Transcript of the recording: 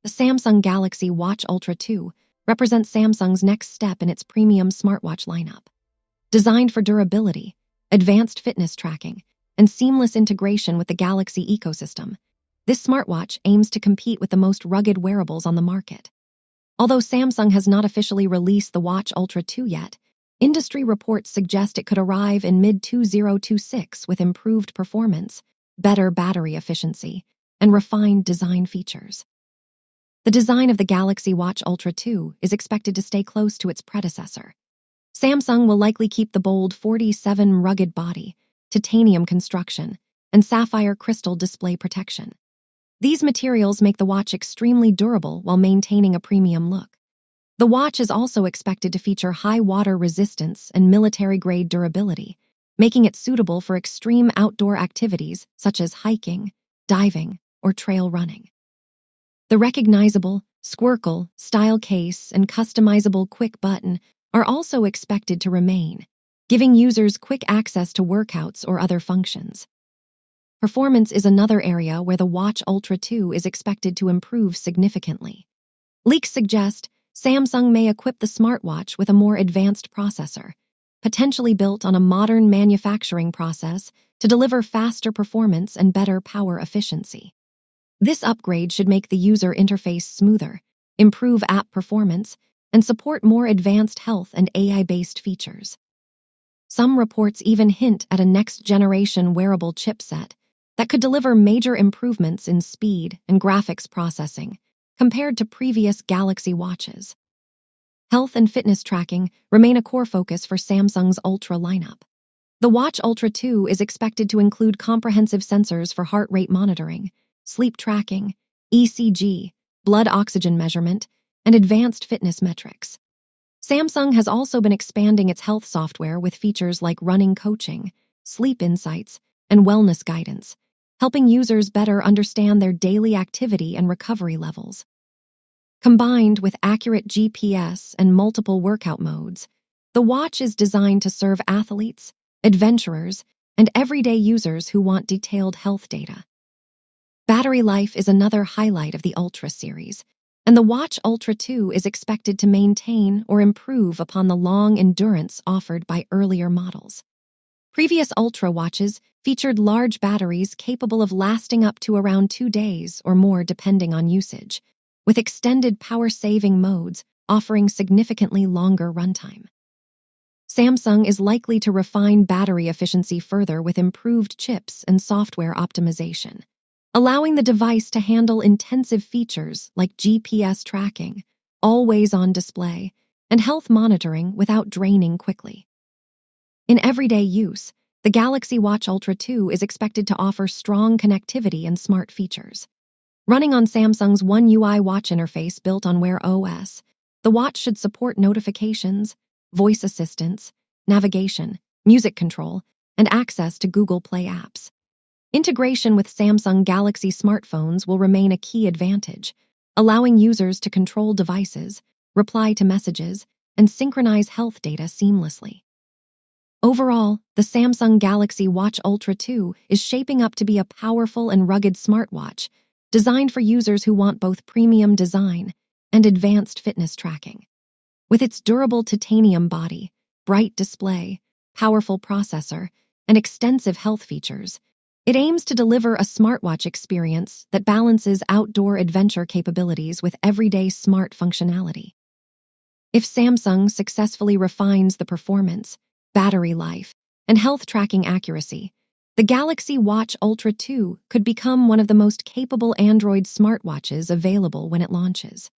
The Samsung Galaxy Watch Ultra 2 represents Samsung's next step in its premium smartwatch lineup. Designed for durability, advanced fitness tracking, and seamless integration with the Galaxy ecosystem, this smartwatch aims to compete with the most rugged wearables on the market. Although Samsung has not officially released the Watch Ultra 2 yet, industry reports suggest it could arrive in mid-2026 with improved performance, better battery efficiency, and refined design features. The design of the Galaxy Watch Ultra 2 is expected to stay close to its predecessor. Samsung will likely keep the bold 47 rugged body, titanium construction, and sapphire crystal display protection. These materials make the watch extremely durable while maintaining a premium look. The watch is also expected to feature high water resistance and military-grade durability, making it suitable for extreme outdoor activities such as hiking, diving, or trail running. The recognizable, squircle, style case, and customizable quick button are also expected to remain, giving users quick access to workouts or other functions. Performance is another area where the Watch Ultra 2 is expected to improve significantly. Leaks suggest Samsung may equip the smartwatch with a more advanced processor, potentially built on a modern manufacturing process to deliver faster performance and better power efficiency. This upgrade should make the user interface smoother, improve app performance, and support more advanced health and AI-based features. Some reports even hint at a next-generation wearable chipset that could deliver major improvements in speed and graphics processing compared to previous Galaxy watches. Health and fitness tracking remain a core focus for Samsung's Ultra lineup. The Watch Ultra 2 is expected to include comprehensive sensors for heart rate monitoring, sleep tracking, ECG, blood oxygen measurement, and advanced fitness metrics. Samsung has also been expanding its health software with features like running coaching, sleep insights, and wellness guidance, helping users better understand their daily activity and recovery levels. Combined with accurate GPS and multiple workout modes, the watch is designed to serve athletes, adventurers, and everyday users who want detailed health data. Battery life is another highlight of the Ultra series, and the Watch Ultra 2 is expected to maintain or improve upon the long endurance offered by earlier models. Previous Ultra watches featured large batteries capable of lasting up to around 2 days or more depending on usage, with extended power-saving modes offering significantly longer runtime. Samsung is likely to refine battery efficiency further with improved chips and software optimization, allowing the device to handle intensive features like GPS tracking, always-on display, and health monitoring without draining quickly. In everyday use, the Galaxy Watch Ultra 2 is expected to offer strong connectivity and smart features. Running on Samsung's One UI watch interface built on Wear OS, the watch should support notifications, voice assistance, navigation, music control, and access to Google Play apps. Integration with Samsung Galaxy smartphones will remain a key advantage, allowing users to control devices, reply to messages, and synchronize health data seamlessly. Overall, the Samsung Galaxy Watch Ultra 2 is shaping up to be a powerful and rugged smartwatch designed for users who want both premium design and advanced fitness tracking. With its durable titanium body, bright display, powerful processor, and extensive health features, it aims to deliver a smartwatch experience that balances outdoor adventure capabilities with everyday smart functionality. If Samsung successfully refines the performance, battery life, and health tracking accuracy, the Galaxy Watch Ultra 2 could become one of the most capable Android smartwatches available when it launches.